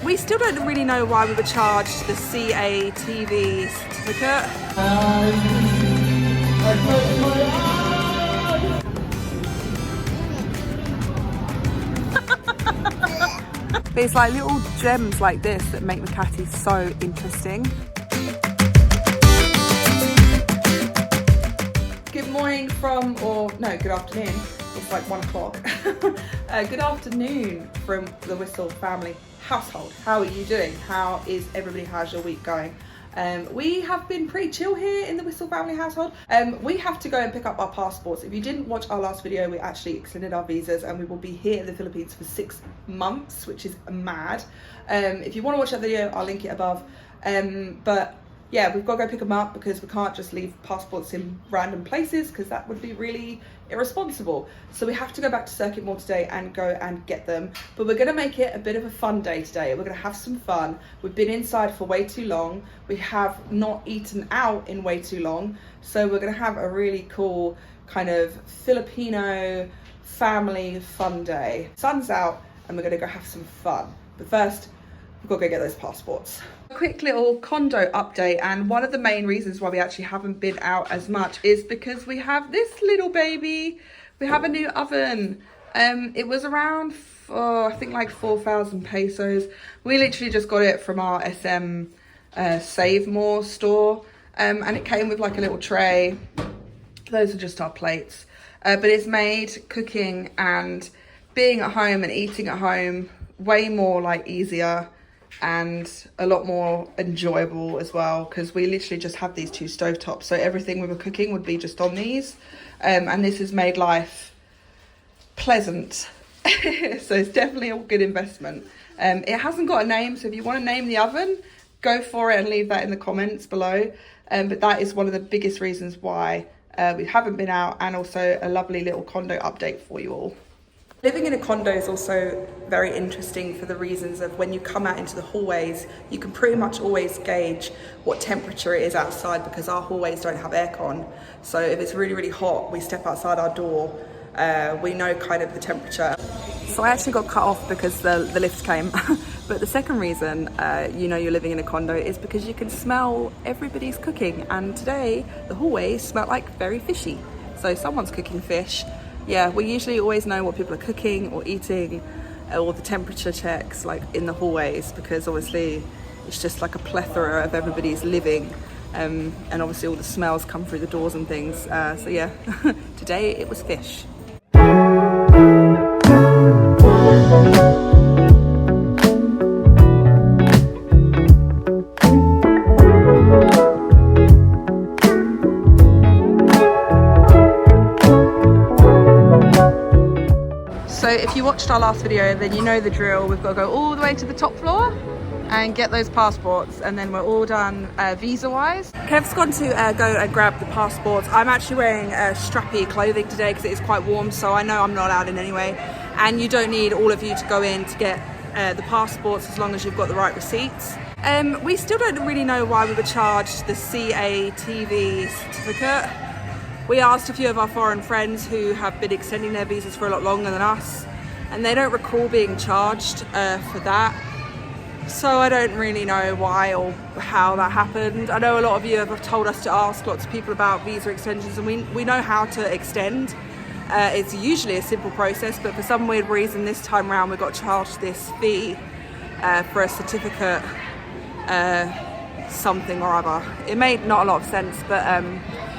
We still don't really know why we were charged the CATV certificate. But it's like little gems like this that make Makati so interesting. Good morning good afternoon. It's like 1 o'clock. Good afternoon from the Wistl family household. How are you doing? How is everybody? How's your week going? We have been pretty chill here in the Wistl family household. We have to go and pick up our passports. If you didn't watch our last video, we actually extended our visas and we will be here in the Philippines for 6 months, which is mad. If you want to watch that video, I'll link it above. But yeah, we've got to go pick them up because we can't just leave passports in random places because that would be really irresponsible. So we have to go back to Circuit Mall today and go and get them. But we're going to make it a bit of a fun day today. We're going to have some fun. We've been inside for way too long. We have not eaten out in way too long. So we're going to have a really cool kind of Filipino family fun day. Sun's out and we're going to go have some fun. But first, we've got to go get those passports. A quick little condo update, and one of the main reasons why we actually haven't been out as much is because we have this little baby. We have a new oven. It was around, I think like 4,000 pesos. We literally just got it from our SM Save More store, and it came with like a little tray. Those are just our plates. But it's made cooking and being at home and eating at home way more like easier and a lot more enjoyable as well, because we literally just have these 2 stovetops, so everything we were cooking would be just on these, and this has made life pleasant. So it's definitely a good investment. It hasn't got a name, so if you want to name the oven, go for it and leave that in the comments below. But that is one of the biggest reasons why we haven't been out, and also a lovely little condo update for you all. Living in a condo is also very interesting for the reasons of when you come out into the hallways, you can pretty much always gauge what temperature it is outside because our hallways don't have aircon. So if it's really, really hot, we step outside our door, we know kind of the temperature. So I actually got cut off because the lift came. But the second reason you know you're living in a condo is because you can smell everybody's cooking. And today the hallways smell like very fishy. So someone's cooking fish. Yeah, we usually always know what people are cooking or eating, or the temperature checks like in the hallways, because obviously it's just like a plethora of everybody's living, and obviously all the smells come through the doors and things. So yeah, today it was fish. So if you watched our last video, then you know the drill. We've got to go all the way to the top floor and get those passports, and then we're all done visa-wise. Kev's gone to go and grab the passports. I'm actually wearing strappy clothing today because it is quite warm, so I know I'm not allowed in anyway. And you don't need all of you to go in to get the passports as long as you've got the right receipts. We still don't really know why we were charged the CATV certificate. We asked a few of our foreign friends who have been extending their visas for a lot longer than us, and they don't recall being charged for that. So I don't really know why or how that happened. I know a lot of you have told us to ask lots of people about visa extensions, and we know how to extend. It's usually a simple process, but for some weird reason this time around we got charged this fee for a certificate something or other. It made not a lot of sense, but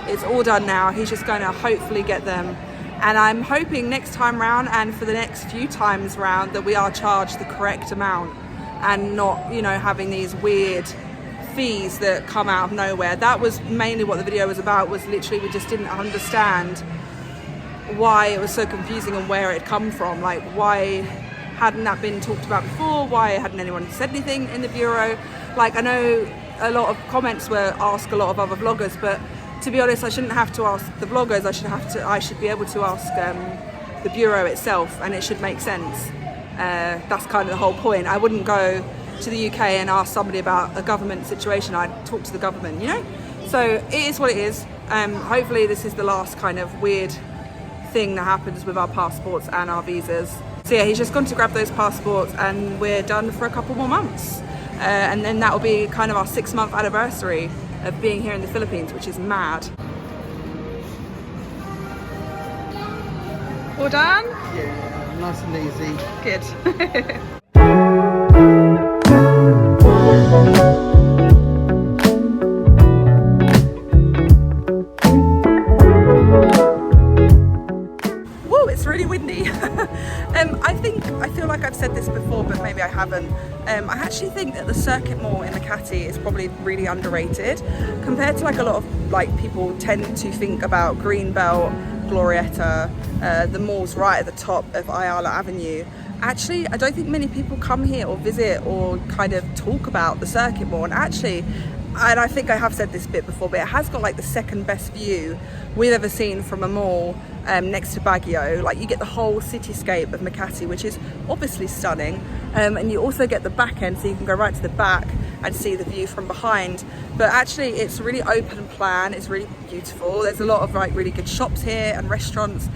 it's all done now. He's just going to hopefully get them, and I'm hoping next time round and for the next few times round that we are charged the correct amount and not, you know, having these weird fees that come out of nowhere. That was mainly what the video was about, was literally we just didn't understand why it was so confusing and where it had come from. Like, why hadn't that been talked about before? Why hadn't anyone said anything in the bureau? Like, I know a lot of comments were ask a lot of other vloggers, but to be honest, I shouldn't have to ask the vloggers. I should be able to ask the bureau itself, and it should make sense. That's kind of the whole point. I wouldn't go to the UK and ask somebody about a government situation. I'd talk to the government, you know? So it is what it is. Hopefully this is the last kind of weird thing that happens with our passports and our visas. So yeah, he's just gone to grab those passports and we're done for a couple more months. And then that will be kind of our 6-month anniversary of being here in the Philippines, which is mad. All done? Yeah, nice and easy. Good. It's really windy. I feel like I've said this before, but maybe I haven't. I actually think that the circuit mall in Makati is probably really underrated compared to like a lot of like people tend to think about Greenbelt, Glorietta, the malls right at the top of Ayala Avenue. Actually, I don't think many people come here or visit or kind of talk about the circuit mall, and actually, and I think I have said this bit before, but it has got like the second best view we've ever seen from a mall next to Baguio. Like you get the whole cityscape of Makati, which is obviously stunning, and you also get the back end, so you can go right to the back and see the view from behind. But actually it's really open plan, it's really beautiful. There's a lot of like really good shops here and restaurants,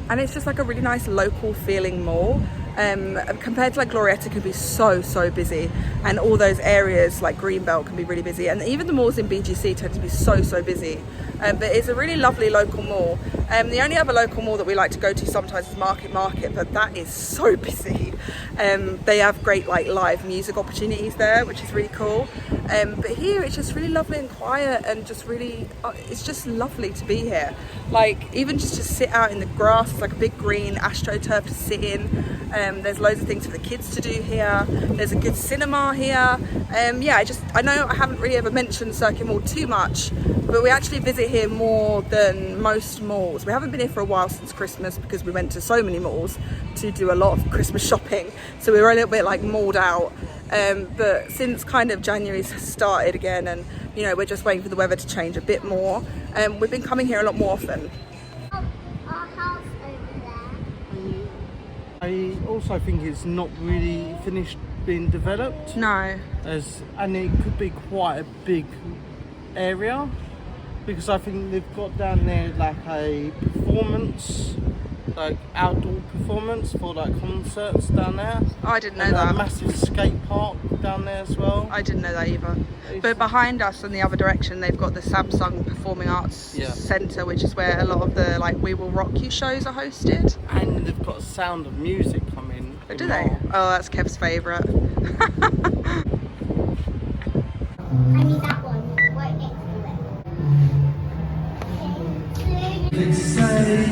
and it's just like a really nice local feeling mall. Compared to like Glorietta can be so busy, and all those areas like Greenbelt can be really busy, and even the malls in BGC tend to be so busy, but it's a really lovely local mall. The only other local mall that we like to go to sometimes is Market, but that is so busy. They have great like live music opportunities there, which is really cool, but here it's just really lovely and quiet, and just really it's just lovely to be here. Like even just to sit out in the grass, it's like a big green astroturf to sit in. There's loads of things for the kids to do here. There's a good cinema here. Yeah, I know I haven't really ever mentioned Circuit Mall too much, but we actually visit here more than most malls. We haven't been here for a while since Christmas because we went to so many malls to do a lot of Christmas shopping, so we were a little bit like mauled out. But since kind of January's started again, and you know we're just waiting for the weather to change a bit more, we've been coming here a lot more often. I also think it's not really finished being developed. No. And it could be quite a big area, because I think they've got down there like a performance, like outdoor performance for like concerts down there. Oh, I didn't know and that. A massive skate park down there as well. I didn't know that either. But behind us in the other direction, they've got the Samsung Performing Arts Centre, which is where a lot of the like We Will Rock You shows are hosted. And they've got Sound of Music coming. Oh, do they? Oh, that's Kev's favourite. I need that one right next to it. Let's say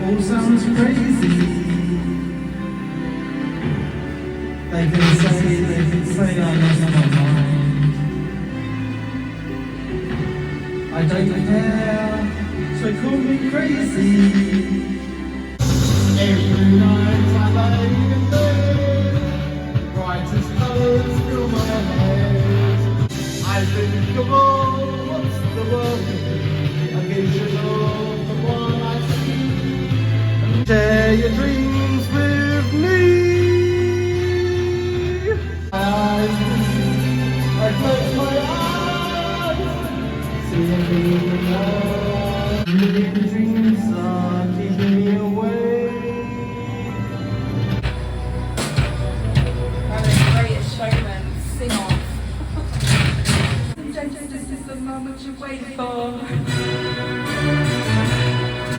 all sounds crazy. They can say I lost my mind. I don't care, so call me crazy. Every night I lay in bed, brightest colours fill my head. I think of all what's the world, a vision of the one I see. Share your dreams with me. I close my eyes, see everything now. Million dreams are keeping me away. Having a Greatest Showman sing off. This is the moment you wait for.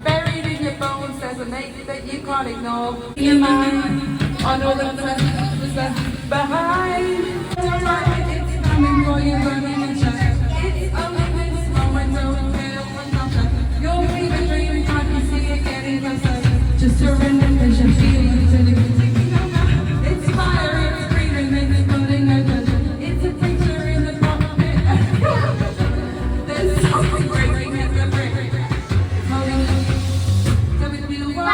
Buried in your bones, there's a mate that you can't ignore. In your mind, on all the plans was left behind. It's coming for you, burning and shine. It's only this moment, don't fail for nothing. Your favorite dream, can't you see it getting closer? Just surrender, cause you feel it till it's taking over. It's fire, it's breathing, it's building no pleasure. It's a picture in the cockpit. There's something breaking at the break. It's holding you. Tell me to be the one.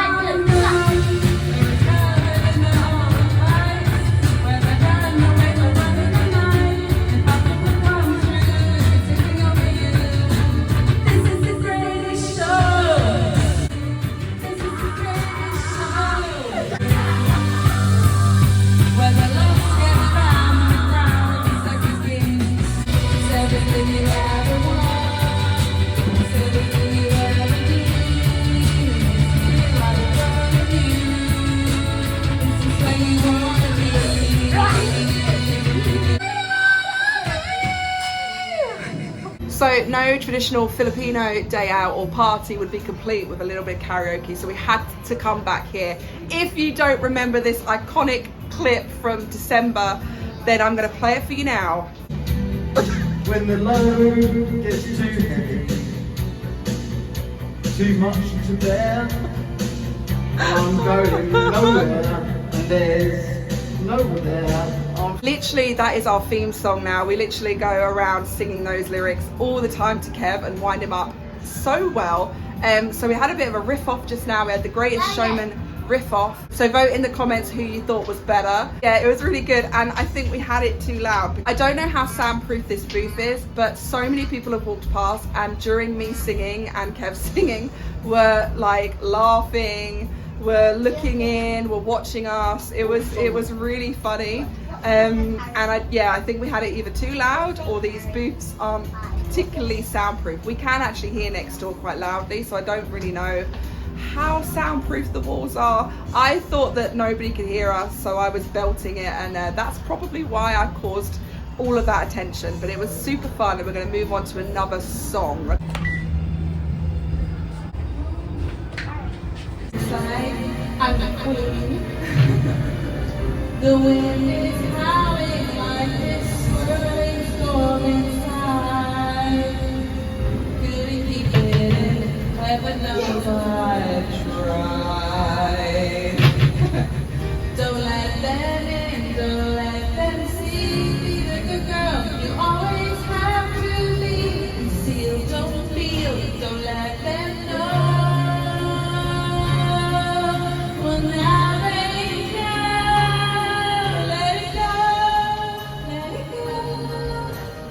So no traditional Filipino day out or party would be complete with a little bit of karaoke, so we had to come back here. If you don't remember this iconic clip from December, then I'm going to play it for you now. When the load gets too heavy, too much to bear, I'm going nowhere, and there's nowhere there. Literally, that is our theme song now. We literally go around singing those lyrics all the time to Kev and wind him up so well. So we had a bit of a riff off just now. We had the Greatest Showman riff off. So vote in the comments who you thought was better. Yeah, it was really good, and I think we had it too loud. I don't know how soundproof this booth is, but so many people have walked past, and during me singing and Kev singing were like laughing, were looking in, were watching us. It was really funny. And I think we had it either too loud or these booths aren't particularly soundproof. We can actually hear next door quite loudly, so I don't really know how soundproof the walls are. I thought that nobody could hear us, so I was belting it, and that's probably why I caused all of that attention. But it was super fun, and we're going to move on to another song. I'm the queen. The wind is howling like this swirling storm inside. Couldn't keep it in, heaven knows I've tried. Don't let them in, don't let them see. Be the good girl you always have to be. Conceal, don't feel, don't let them know. Well, now they go, let it go, let it go.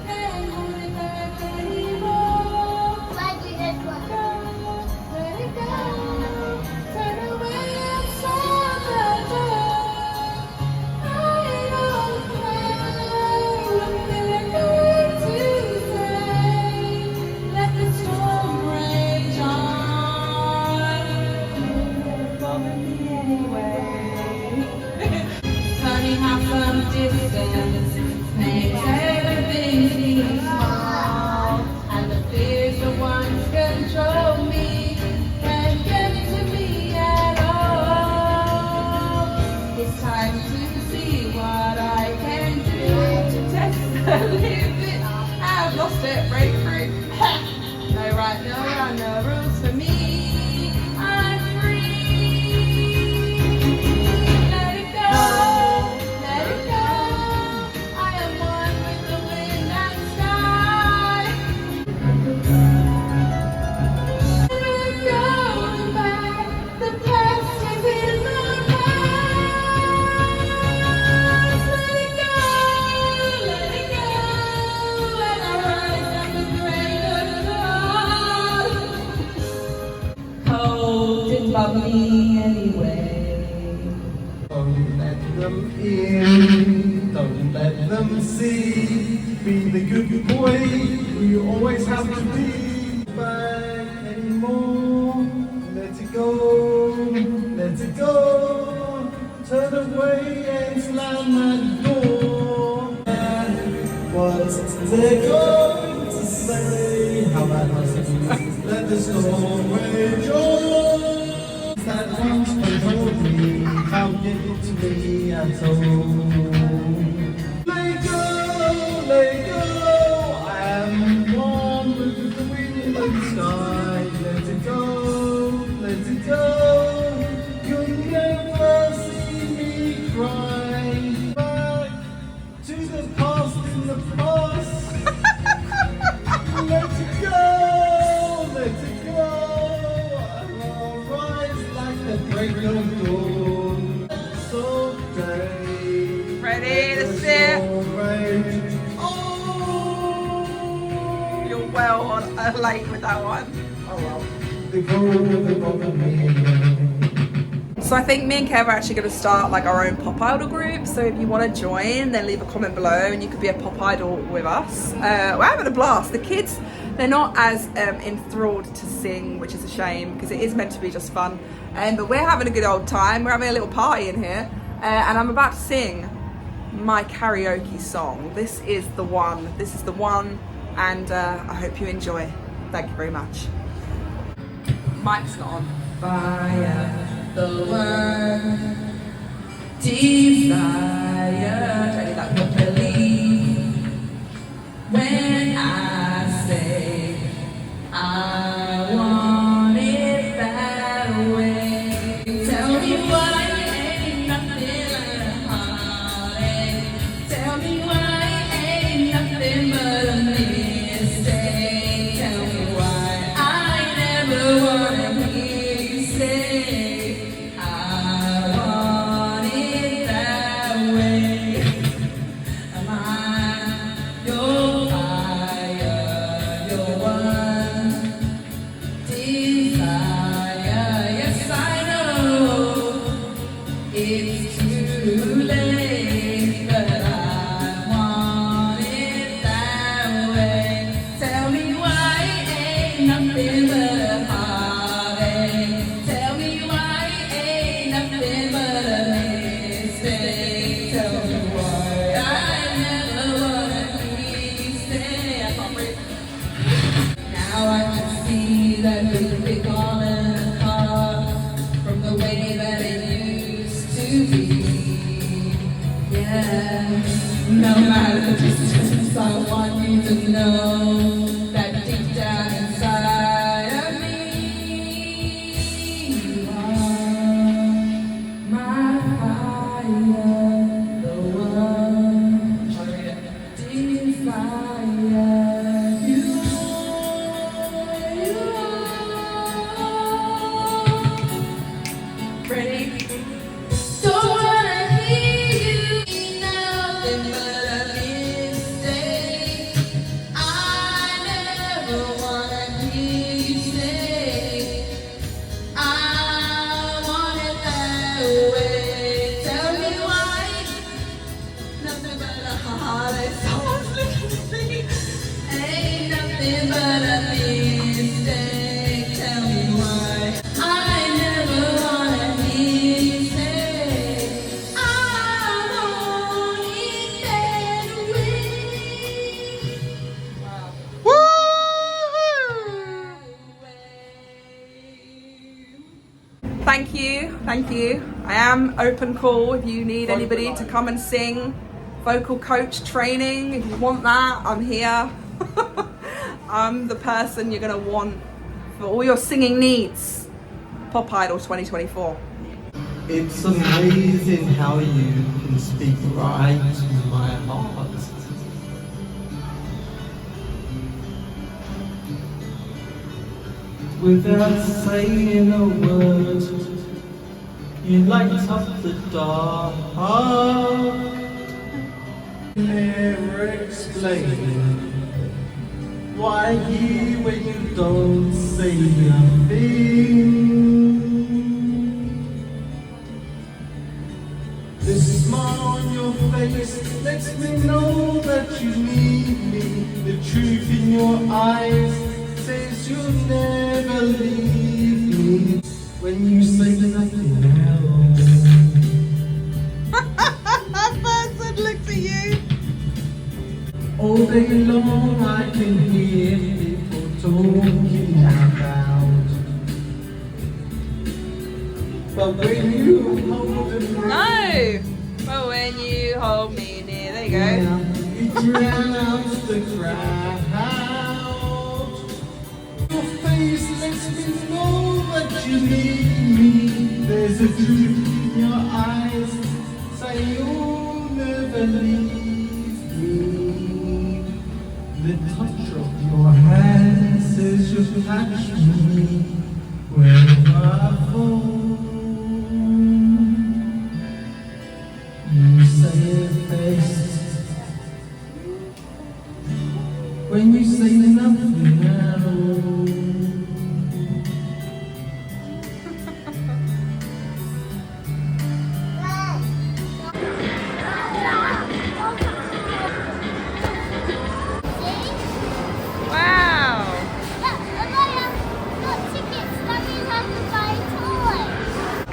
Can't hold it back anymore. Why do this one? Let it go, turn away and slam the door. I don't care what they're going to say. Let the storm rage on. They're bothering me anyway. Funny how some distance makes everything seem small, and the fears the ones control me can't get to me at all. It's time to see what I can do to test the limit. I've lost it, break free. No right, no wrong, no rules for me. I'm free. Let it go, let it go. I am one with the wind and sky. Never going back. The past is in the past. Let it go, let it go. And I rise up the great cold and bubbly anyway. Don't let them in, don't let them see. Be the good boy you always have to be. Back anymore, let it go, let it go. Turn away and slam that door. What's they going to say? How about us? Let the storm rage on. That once controlled me, can't get it to me at all. Let go, I am one with the wind and sky. Let it go, you'll never see me cry. Back to the past in the past. Let it go, and I'll rise like the break of dawn. So brave. Ready to sit? Oh, You're well on late with that one. oh well. They bother me again. So I think me and Kev are actually going to start like our own pop idol group. So if you want to join, then leave a comment below and you could be a pop idol with us. We're having a blast. The kids, they're not as enthralled to sing, which is a shame because it is meant to be just fun. But we're having a good old time. We're having a little party in here. And I'm about to sing my karaoke song. This is the one. This is the one and I hope you enjoy. Thank you very much. Mic's not on. Fire, the word, desire. Tell you that won't believe when I say I want it that way. Tell me why ain't nothing but a heartache. Tell me why ain't nothing but a mistake. Tell me why I never wanna hear you say I want it that way. Am I your fire, your one desire? Yes, I know it's too late, but I want it that way. Tell me why ain't nothing but a heartache. Tell me why ain't nothing but a mistake. Tell me why I never wanna hear you say I can't breathe. Now I can see that we could be falling apart from the way that it used to be. Yeah, no matter the distance, I want you to know that deep down inside of me, you are my fire, the one desire. You are. Ready? Don't wanna hear you nothing but a mistake. I never wanna hear you say I want it that way. Tell me why. Nothing but a heartache. Someone's looking at me. Ain't nothing but a mistake. Tell me why. I never wanna hear you say I want it that way. Thank you, thank you. I am open call if you need anybody to come and sing. Vocal coach training, if you want that, I'm here. I'm the person you're gonna want for all your singing needs. Pop Idol 2024. It's amazing how you can speak right to my heart. Without saying a word, you light up the dark. Never explain why you when you don't say nothing. The smile on your face lets me know that you need me. The truth in your eyes says you'll never leave me. When you say nothing else. That person looks at you. All day long I can hear people talking about. But when you hold me, No, but when you hold me near, there you go. it drowns the crowd. Your face lets me know that you need me. There's a truth in your eyes, say you'll never leave me. The touch of your hand says you'll catch me wherever I fall. You say it best when you say nothing else. Wow.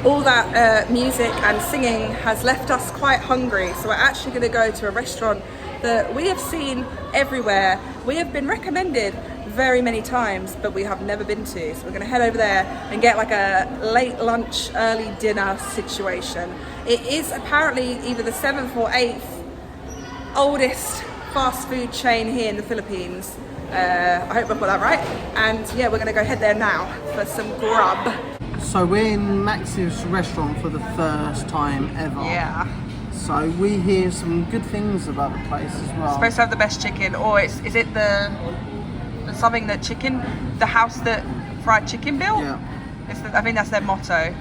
All that music and singing has left us quite hungry, so we're actually going to go to a restaurant that we have seen everywhere. We have been recommended very many times, but we have never been to. So we're gonna head over there and get like a late lunch, early dinner situation. It is apparently either the 7th or 8th oldest fast food chain here in the Philippines. I hope I got that right. And yeah, we're gonna go head there now for some grub. So we're in Max's restaurant for the first time ever. Yeah. So we hear some good things about the place as well. Supposed to have the best chicken, or is it the something that chicken, the house that fried chicken built? Yeah. I think that's their motto.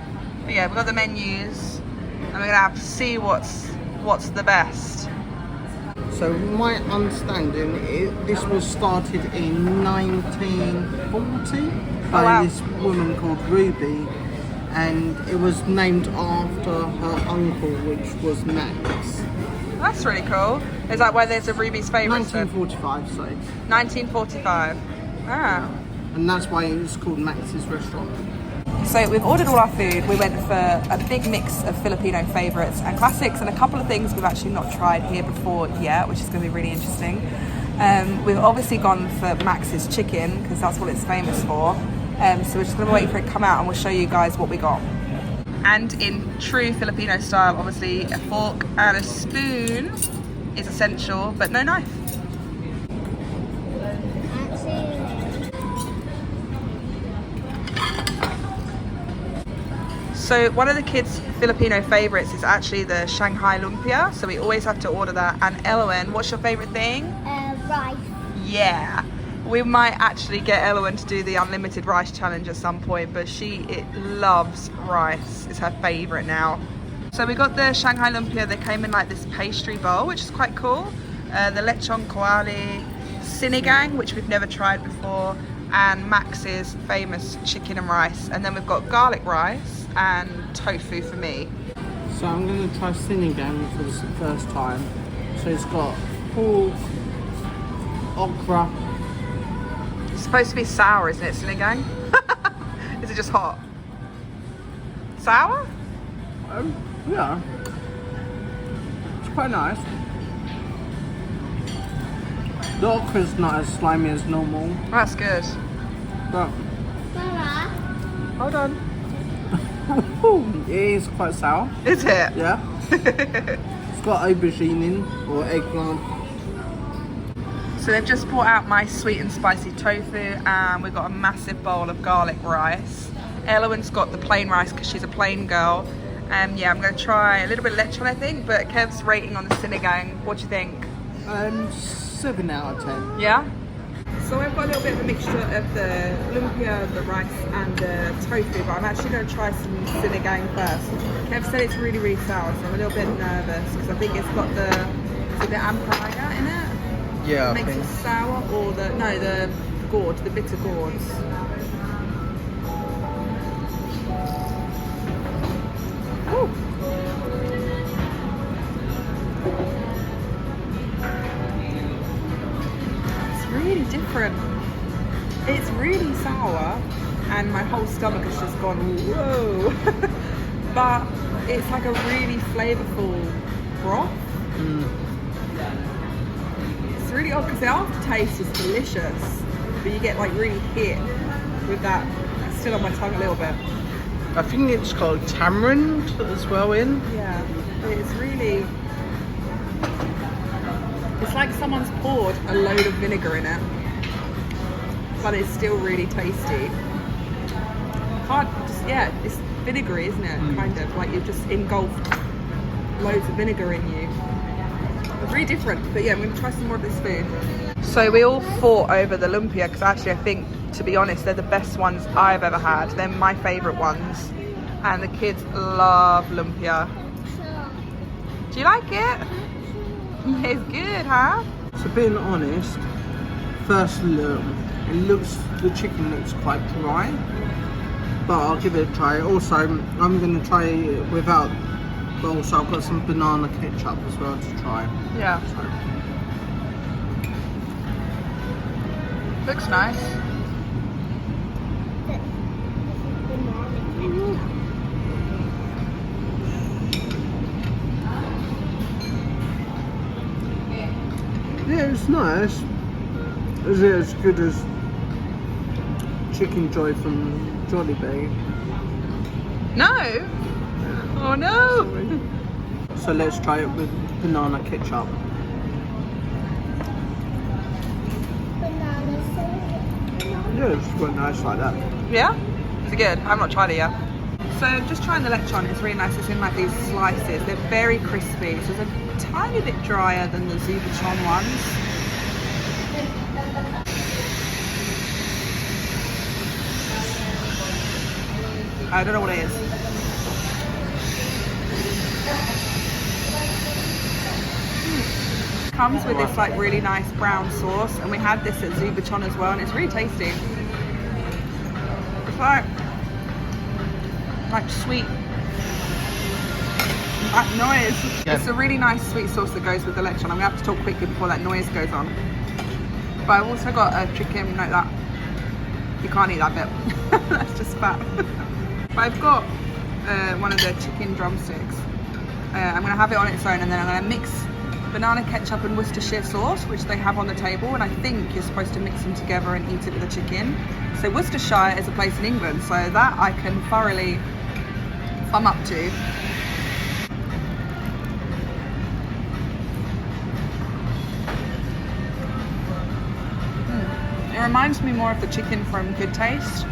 But yeah, we've got the menus, and we're gonna have to see what's the best. So my understanding is this was started in 1940 by wow. this woman called Ruby, and it was named after her uncle, which was Max. That's really cool. Is that why there's a Ruby's Favourites? 1945, sorry. 1945. Ah. And that's why it was called Max's restaurant. So we've ordered all our food. We went for a big mix of Filipino favourites and classics, and a couple of things we've actually not tried here before yet, which is going to be really interesting. We've obviously gone for Max's chicken because that's what it's famous for. So we're just going to wait for it to come out and we'll show you guys what we got. And in true Filipino style, obviously a fork and a spoon is essential, but no knife. So one of the kids' Filipino favourites is actually the Shanghai lumpia, so we always have to order that. And Elowen, what's your favourite thing? Rice. Yeah, we might actually get Elowen to do the unlimited rice challenge at some point, but she loves rice. It's her favourite now. So we got the Shanghai lumpia. They came in like this pastry bowl, which is quite cool. The lechon koali, sinigang, which we've never tried before, and Max's famous chicken and rice. And then we've got garlic rice and tofu for me. So I'm going to try sinigang for the first time. So it's got pork, okra. It's supposed to be sour, isn't it, sinigang? Is it just hot? Sour? Yeah. It's quite nice. The okra's not as slimy as normal. That's good. But Mama. Hold on. it is quite sour. Is it? Yeah. It's got aubergine in, or eggplant. So they've just brought out my sweet and spicy tofu, and we've got a massive bowl of garlic rice. Elowen's got the plain rice because she's a plain girl. Yeah, I'm going to try a little bit of lechon, I think, but Kev's rating on the sinigang. What do you think? 7 out of 10. Yeah? So I've got a little bit of a mixture of the lumpia, the rice and the tofu, but I'm actually going to try some sinigang first. Kev said it's really, really sour, so I'm a little bit nervous because I think it's got the ampalaya in it. Yeah, It makes it sour, or the gourd, the bitter gourds. Ooh. It's really different. It's really sour, and my whole stomach has just gone whoa. But it's like a really flavourful broth. It's really odd because the aftertaste is delicious, but you get like really hit with that. It's still on my tongue a little bit. I think it's got tamarind as well in. Yeah, it's really. It's like someone's poured a load of vinegar in it, but it's still really tasty. It's vinegary, isn't it? Kind of like you've just engulfed loads of vinegar in you. It's really different, but yeah, I'm going to try some more of this food. So we all fought over the lumpia because actually I think, to be honest, they're the best ones I've ever had. They're my favourite ones, and the kids love lumpia. Do you like it? It's good, huh? So being honest, first look, the chicken looks quite dry, but I'll give it a try. Also, I'm going to try it without, but also I've got some banana ketchup as well to try. Yeah. So. Looks nice. Yeah, it's nice. Is it as good as Chicken Joy from Jollibee? No. Oh no. So let's try it with banana ketchup. Banana sauce. Yeah, it's quite nice like that. Yeah? Is it good? I've not tried it yet. So just trying the lechon, it's really nice. It's in like these slices. They're very crispy. So it's a tiny bit drier than the Zubachon ones. I don't know what it is. Comes with this like really nice brown sauce, and we had this at Zubachon as well, and it's really tasty. It's like sweet. That noise. Yeah. It's a really nice sweet sauce that goes with the lechon. I'm gonna have to talk quickly before that noise goes on. But I've also got a chicken like that. You can't eat that bit. That's just fat. But I've got one of the chicken drumsticks. I'm gonna have it on its own, and then I'm gonna mix banana ketchup and Worcestershire sauce, which they have on the table, and I think you're supposed to mix them together and eat it with the chicken. So Worcestershire is a place in England, so that I can thoroughly thumb up to. It reminds me more of the chicken from Good Taste,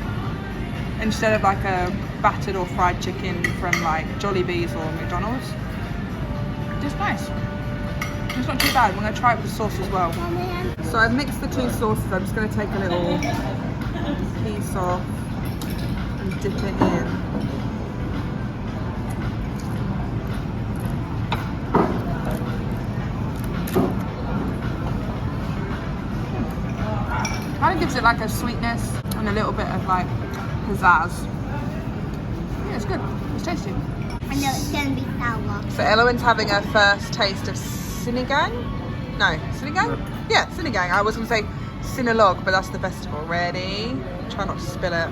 instead of like a battered or fried chicken from like Jollibee's or McDonald's. It's nice. It's not too bad. I'm going to try it with the sauce as well. So I've mixed the two sauces. I'm just going to take a little piece off and dip it in. Kind of gives it like a sweetness and a little bit of like pizzazz. Yeah, it's good. It's tasty. I know it's going to be sour. So Eloin's having her first taste of Sinigang? No, Sinigang? Yeah, Sinigang. I was going to say Sinulog, but that's the festival. Ready? Try not to spill it.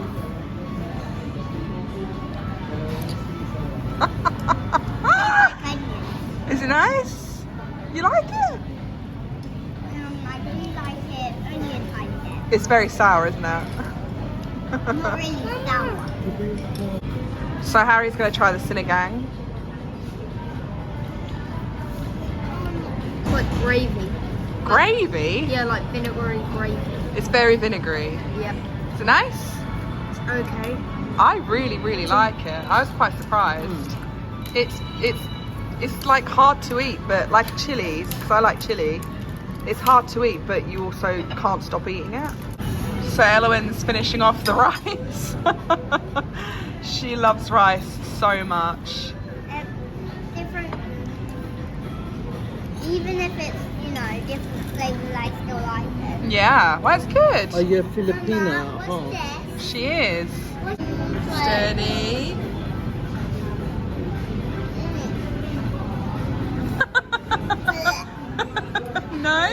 Is it nice? You like it? I really like it, only a tiny bit. It's very sour, isn't it? Not really sour. So Harry's going to try the Sinigang. It's like gravy. Gravy? Yeah, like vinegary gravy. It's very vinegary. Yep. Is it nice? It's okay. I really, really like it. I was quite surprised. It's like hard to eat, but like chilies, because I like chili. It's hard to eat, but you also can't stop eating it. So Eloin's finishing off the rice. She loves rice so much. Different, even if it's, you know, different flavors, I still like it. Yeah, well, it's good. Are you a Filipino Mama, at what's heart? this? She is. What's Steady. No?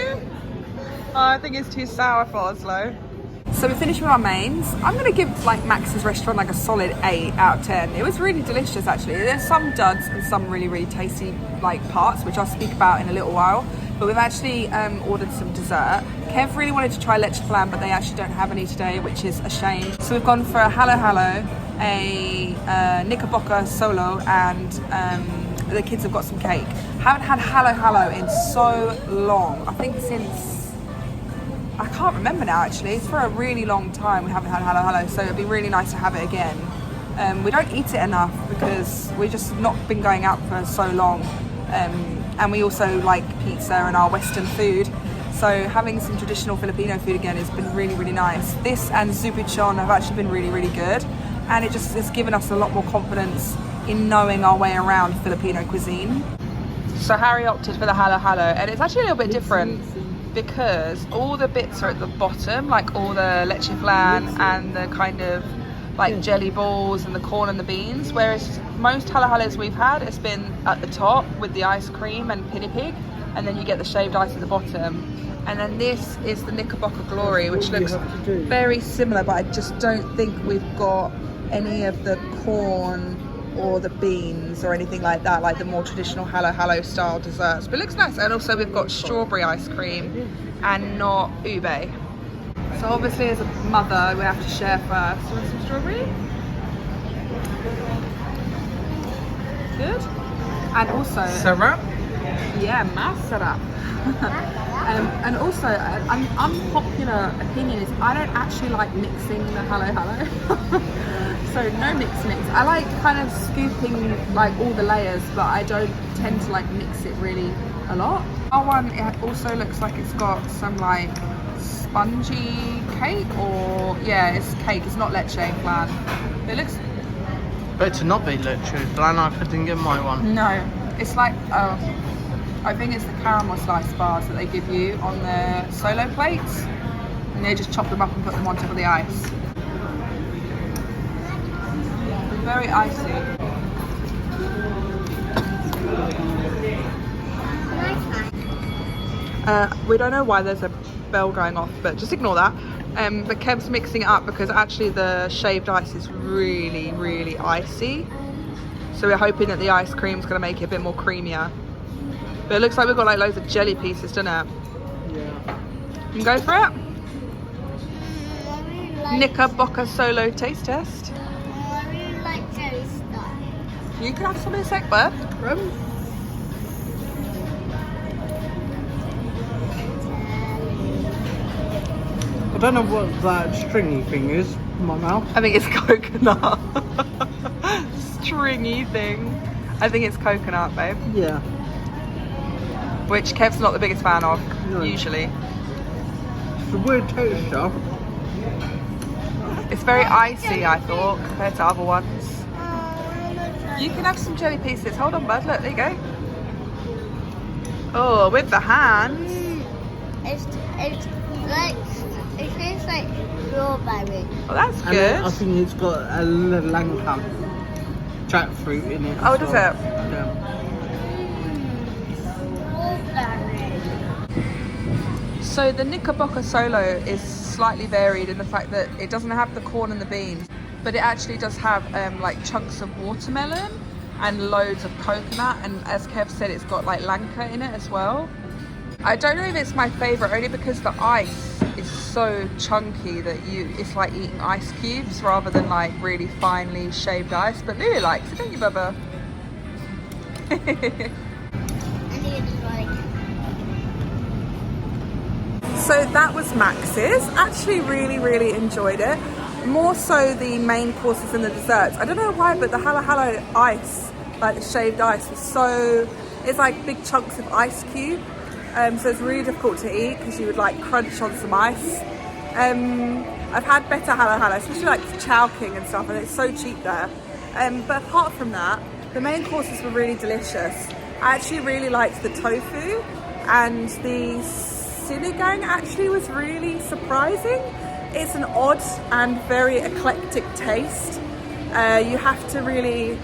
Oh, I think it's too sour for Oslo. So we finished with our mains. I'm going to give like Max's restaurant like a solid 8 out of 10. It was really delicious actually. There's some duds and some really, really tasty like parts, which I'll speak about in a little while. But we've actually ordered some dessert. Kev really wanted to try leche flan, but they actually don't have any today, which is a shame. So we've gone for a halo halo, a knickerbocker solo, and the kids have got some cake. Haven't had halo halo in so long. I think since, I can't remember now actually. It's for a really long time we haven't had halo halo, so it'd be really nice to have it again. We don't eat it enough because we've just not been going out for so long. And we also like pizza and our Western food. So having some traditional Filipino food again has been really, really nice. This and Zubachon have actually been really, really good. And it just has given us a lot more confidence in knowing our way around Filipino cuisine. So Harry opted for the halo halo, and it's actually a little bit different because all the bits are at the bottom, like all the leche flan and the kind of like jelly balls and the corn and the beans, whereas most halo halos we've had has been at the top with the ice cream and piri pig, and then you get the shaved ice at the bottom. And then this is the Knickerbocker Glory, which looks very similar, but I just don't think we've got any of the corn or the beans or anything like that, like the more traditional hello style desserts. But it looks nice. And also we've got strawberry ice cream and not ube. So obviously as a mother we have to share first. You want some strawberry? Good. And also syrup. Yeah, mass syrup. And also an unpopular opinion is I don't actually like mixing the hello. So no mix. I like kind of scooping like all the layers, but I don't tend to like mix it really a lot. Our one, it also looks like it's got some like spongy cake, or yeah, it's cake, it's not leche flan. It looks Better not be leche flan, I couldn't get my one. no, it's like I think it's the caramel slice bars that they give you on the solo plates, and they just chop them up and put them on top of the ice. Very icy. We don't know why there's a bell going off, but just ignore that. But Kev's mixing it up because actually the shaved ice is really, really icy. So we're hoping that the ice cream's going to make it a bit more creamier. But it looks like we've got like loads of jelly pieces, doesn't it? Yeah. You can go for it? I really like, Knickerbocker solo taste test. I really like jelly stuff. You can have some in a sec, bud. I don't know what that stringy thing is in my mouth. I think it's coconut. Stringy thing. I think it's coconut, babe. Yeah. Which Kev's not the biggest fan of, No. usually. It's a weird texture. It's very icy, I thought, compared to other ones. You can have some jelly pieces. Hold on, bud. Look, there you go. Oh, with the hands. It's like, it tastes like strawberry. Oh, that's And good. I think it's got a lanka jackfruit in it. Oh, as does well. it? Yeah. Strawberry. So the Knickerbocker Solo is slightly varied in the fact that it doesn't have the corn and the beans, but it actually does have like chunks of watermelon and loads of coconut, and as Kev said, it's got like lanka in it as well. I don't know if it's my favourite, only because the ice is so chunky that it's like eating ice cubes rather than like really finely shaved ice. But Lily likes it, don't you, Bubba? I need to like. So that was Max's. Actually really enjoyed it. More so the main courses and the desserts. I don't know why, but the Halo ice, like the shaved ice, was so, it's like big chunks of ice cube. So it's really difficult to eat because you would like crunch on some ice. I've had better Halo, especially like Chowking and stuff, and it's so cheap there. But apart from that, the main courses were really delicious. I actually really liked the tofu, and the sinigang actually was really surprising. It's an odd and very eclectic taste. You have to really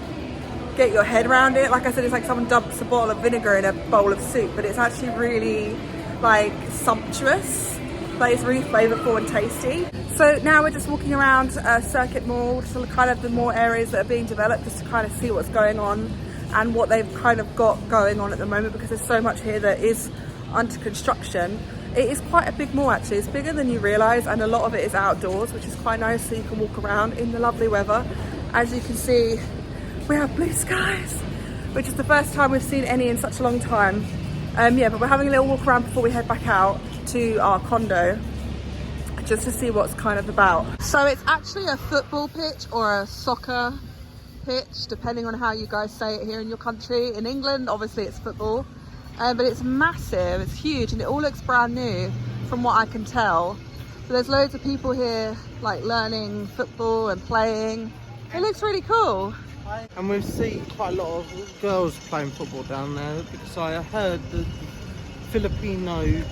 get your head around it. Like I said, it's like someone dumps a bottle of vinegar in a bowl of soup, but it's actually really like sumptuous. Like it's really flavorful and tasty. So now we're just walking around Circuit Mall, just kind of the more areas that are being developed, just to kind of see what's going on and what they've kind of got going on at the moment, because there's so much here that is under construction. It is quite a big mall actually. It's bigger than you realise, and a lot of it is outdoors, which is quite nice, so you can walk around in the lovely weather. As you can see, we have blue skies, which is the first time we've seen any in such a long time. Yeah, but we're having a little walk around before we head back out to our condo, just to see what's kind of about. So it's actually a football pitch or a soccer pitch, depending on how you guys say it here in your country. In England, obviously it's football, but it's massive, it's huge, and it all looks brand new from what I can tell. But there's loads of people here like learning football and playing. It looks really cool. And we see quite a lot of girls playing football down there, because I heard the Filipino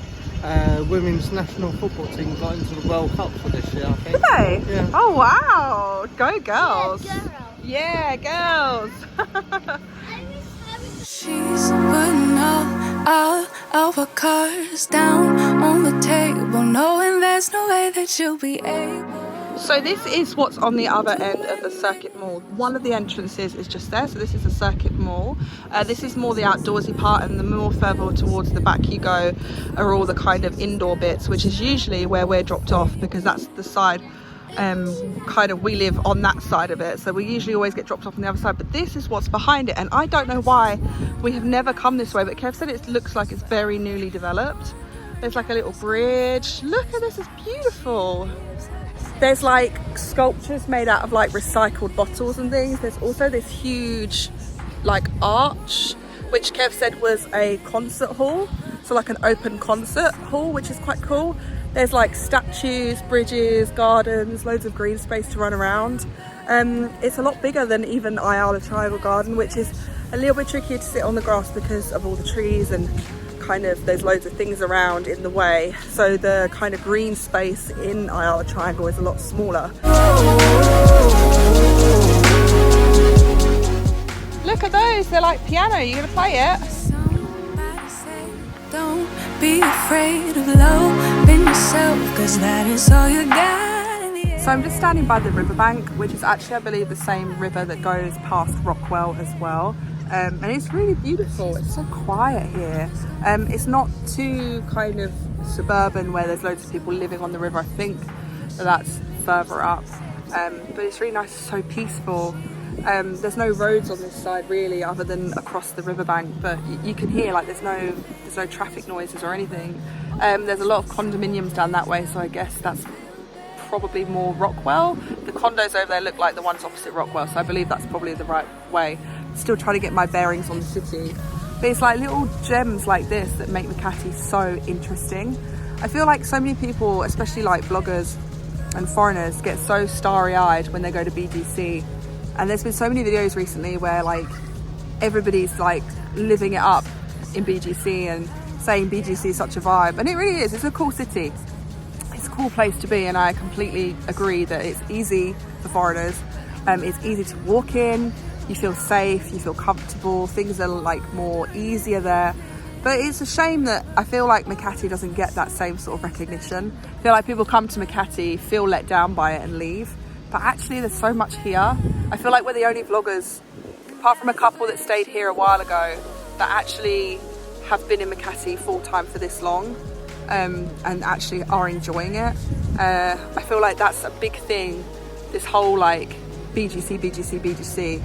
women's national football team got into the World Cup for this year, I think. Did they? Yeah. Oh wow, go girls. Yeah, Yeah, girls. She's putting all of her cards down on the table, knowing there's no way that you'll be able. So this is what's on the other end of the Circuit Mall. One of the entrances is just there, so this is the Circuit Mall. This is more the outdoorsy part, and the more further towards the back you go are all the kind of indoor bits, which is usually where we're dropped off, because that's the side kind of we live on that side of it, so we usually always get dropped off on the other side. But this is what's behind it, and I don't know why we have never come this way, but Kev said it looks like it's very newly developed. There's like a little bridge. Look at this, it's beautiful. There's like sculptures made out of like recycled bottles and things. There's also this huge like arch, which Kev said was a concert hall, so like an open concert hall, which is quite cool. There's like statues, bridges, gardens, loads of green space to run around. It's a lot bigger than even Ayala Tribal Garden, which is a little bit trickier to sit on the grass because of all the trees and kind of there's loads of things around in the way. So the kind of green space in Ayala Triangle is a lot smaller. Look at those, they're like piano. You gonna play it? Don't be afraid of loving yourself, cause that is all you got in the end. So I'm just standing by the riverbank, which is actually, I believe, the same river that goes past Rockwell as well. And it's really beautiful. It's so quiet here. It's not too kind of suburban where there's loads of people living on the river. I think that's further up. But it's really nice, it's so peaceful. There's no roads on this side really, other than across the riverbank, but you can hear like there's no traffic noises or anything. There's a lot of condominiums down that way, so I guess that's probably more Rockwell. The condos over there look like the ones opposite Rockwell, so I believe that's probably the right way. Still trying to get my bearings on the city, but it's like little gems like this that make Makati so interesting. I feel like so many people, especially like vloggers and foreigners, get so starry-eyed when they go to BGC. And there's been so many videos recently where like everybody's like living it up in BGC and saying BGC is such a vibe, and it really is. It's a cool city, it's a cool place to be, and I completely agree that it's easy for foreigners. It's easy to walk in, you feel safe, you feel comfortable, things are like more easier there. But it's a shame that I feel like Makati doesn't get that same sort of recognition. I feel like people come to Makati, feel let down by it and leave. But actually there's so much here. I feel like we're the only vloggers, apart from a couple that stayed here a while ago, that actually have been in Makati full time for this long, and actually are enjoying it. I feel like that's a big thing, this whole like BGC.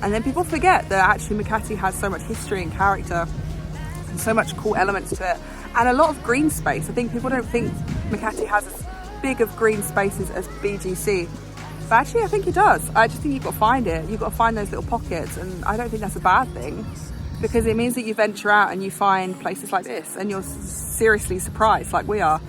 And then people forget that actually Makati has so much history and character and so much cool elements to it, and a lot of green space. I think people don't think Makati has as big of green spaces as BGC, but actually I think it does. I just think you've got to find it. You've got to find those little pockets, and I don't think that's a bad thing, because it means that you venture out and you find places like this and you're seriously surprised like we are.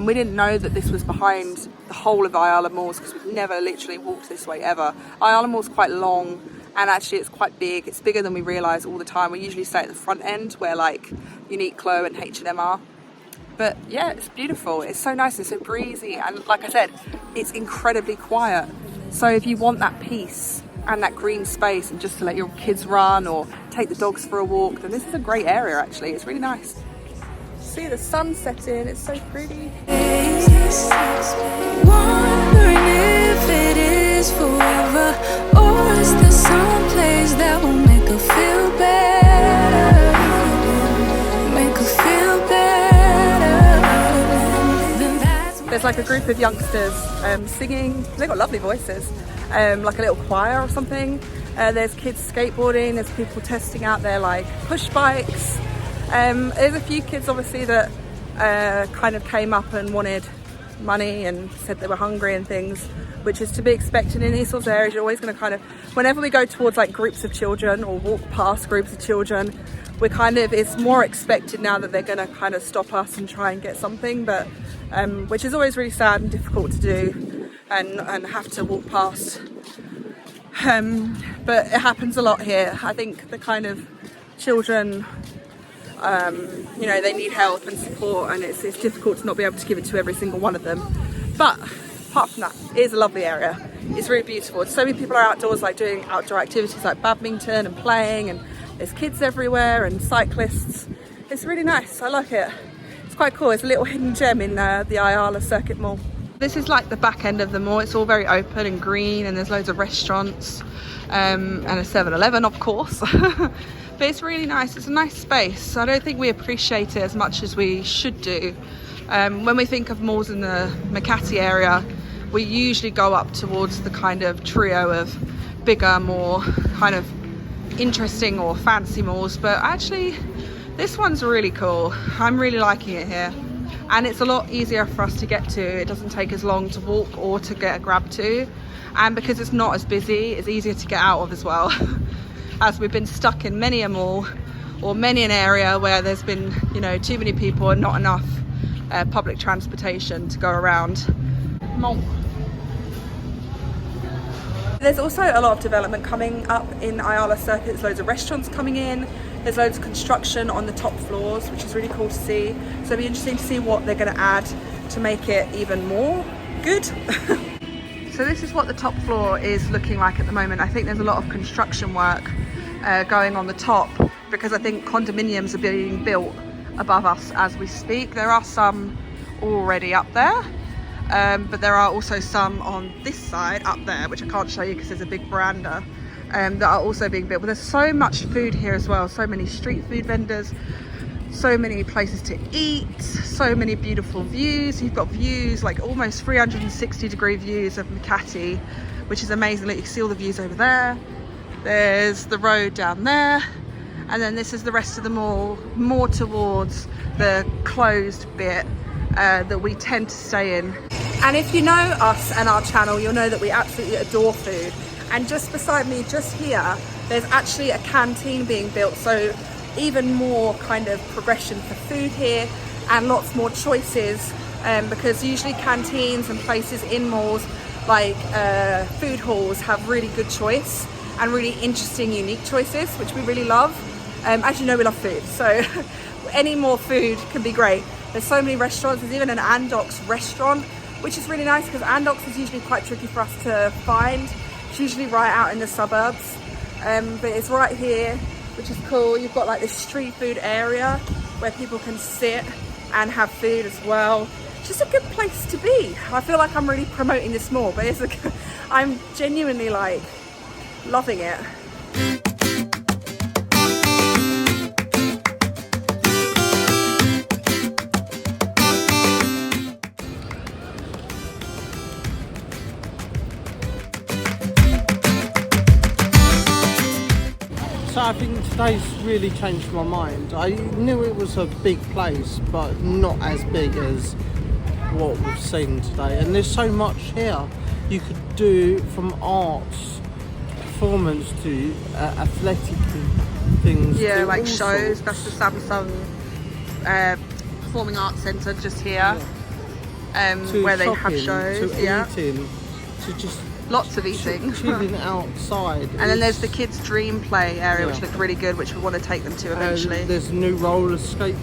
We didn't know that this was behind the whole of Ayala Malls, because we've never literally walked this way ever. Ayala Mall's quite long, and actually it's quite big. It's bigger than we realise all the time. We usually stay at the front end where like Uniqlo and H&M are. But yeah, it's beautiful. It's so nice, it's so breezy, and like I said, it's incredibly quiet. So if you want that peace and that green space and just to let your kids run or take the dogs for a walk, then this is a great area actually. It's really nice. See the sun setting, it's so pretty. Wondering if it is forever, or is there some place that will make her feel better? Make her feel better. There's like a group of youngsters singing. They've got lovely voices, like a little choir or something. There's kids skateboarding, there's people testing out their like push bikes. There's a few kids obviously that kind of came up and wanted money and said they were hungry and things, which is to be expected in these sorts of areas. You're always going to kind of, whenever we go towards like groups of children or walk past groups of children, we're kind of, it's more expected now that they're going to kind of stop us and try and get something, but which is always really sad and difficult to do and have to walk past. But it happens a lot here. I think the kind of children, you know, they need help and support, and it's difficult to not be able to give it to every single one of them. But apart from that, it is a lovely area. It's really beautiful. So many people are outdoors, like doing outdoor activities like badminton and playing, and there's kids everywhere and cyclists. It's really nice. I like it. It's quite cool. It's a little hidden gem in the Ayala Circuit Mall. This is like the back end of the mall. It's all very open and green, and there's loads of restaurants and a 7-Eleven, of course. But it's really nice. It's a nice space. I don't think we appreciate it as much as we should do. When we think of malls in the Makati area, we usually go up towards the kind of trio of bigger, more kind of interesting or fancy malls. But actually, this one's really cool. I'm really liking it here. And it's a lot easier for us to get to. It doesn't take as long to walk or to get a grab to. And because it's not as busy, it's easier to get out of as well. As we've been stuck in many a mall or many an area where there's been, you know, too many people and not enough public transportation to go around. There's also a lot of development coming up in Ayala Circuit. There's loads of restaurants coming in. There's loads of construction on the top floors, which is really cool to see. So it'll be interesting to see what they're going to add to make it even more good. So this is what the top floor is looking like at the moment. I think there's a lot of construction work going on the top, because I think condominiums are being built above us as we speak. There are some already up there, but there are also some on this side up there, which I can't show you because there's a big veranda, that are also being built. But there's so much food here as well, so many street food vendors, so many places to eat, so many beautiful views. You've got views, like almost 360-degree views of Makati, which is amazing. Look, you can see all the views over there. There's the road down there, and then this is the rest of the mall, more towards the closed bit that we tend to stay in. And if you know us and our channel, you'll know that we absolutely adore food. And just beside me, just here, there's actually a canteen being built, so even more kind of progression for food here and lots more choices, because usually canteens and places in malls like food halls have really good choice and really interesting, unique choices, which we really love. As you know, we love food, so any more food can be great. There's so many restaurants. There's even an Andox restaurant, which is really nice because Andox is usually quite tricky for us to find. It's usually right out in the suburbs, but it's right here, which is cool. You've got like this street food area where people can sit and have food as well. It's just a good place to be. I feel like I'm really promoting this more, but I'm genuinely like loving it. So I think today's really changed my mind. I knew it was a big place, but not as big as what we've seen today. And there's so much here you could do, from arts, performance to athletic things. Yeah, to like all shows. sorts. That's the Samsung Performing Arts Centre just here, To where they shopping, have shows. to Yeah, eating, to just lots of eating. chilling outside. And then there's the kids' dream play area, which looked really good, which we want to take them to eventually. There's a new roller skate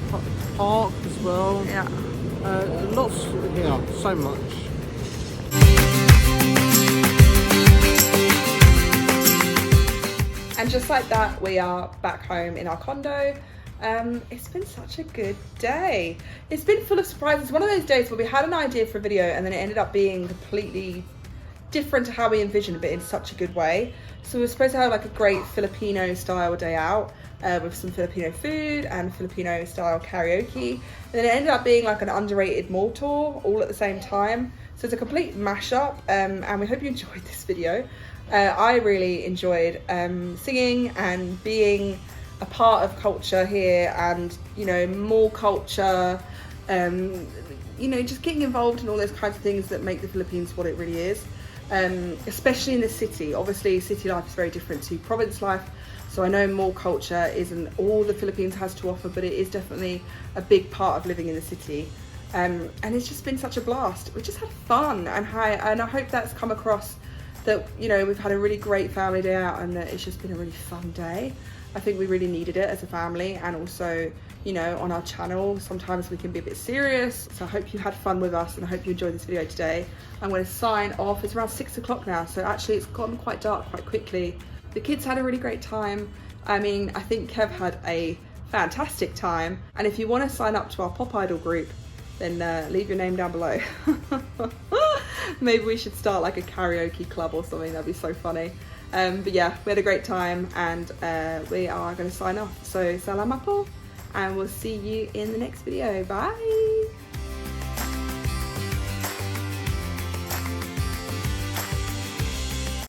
park as well. Yeah. Lots here, so much. And just like that, we are back home in our condo. It's been such a good day. It's been full of surprises. One of those days where we had an idea for a video and then it ended up being completely different to how we envisioned, but in such a good way. So we were supposed to have like a great Filipino style day out with some Filipino food and Filipino style karaoke. And then it ended up being like an underrated mall tour all at the same time. So it's a complete mashup, and we hope you enjoyed this video. I really enjoyed singing and being a part of culture here, and you know, mall culture, you know, just getting involved in all those kinds of things that make the Philippines what it really is, especially in the city. Obviously city life is very different to province life, so I know mall culture isn't all the Philippines has to offer, but it is definitely a big part of living in the city. And it's just been such a blast. We just had fun, and I hope that's come across, that you know, we've had a really great family day out and that it's just been a really fun day. I think we really needed it as a family, and also, you know, on our channel sometimes we can be a bit serious. So I hope you had fun with us, and I hope you enjoyed this video today. I'm going to sign off. It's around 6 o'clock now, so actually it's gotten quite dark quite quickly. The kids had a really great time. I mean, I think Kev had a fantastic time, and if you want to sign up to our Pop Idol group, then leave your name down below. Maybe we should start like a karaoke club or something. That'd be so funny. But yeah, we had a great time, and we are going to sign off. So salamat po, and we'll see you in the next video. Bye.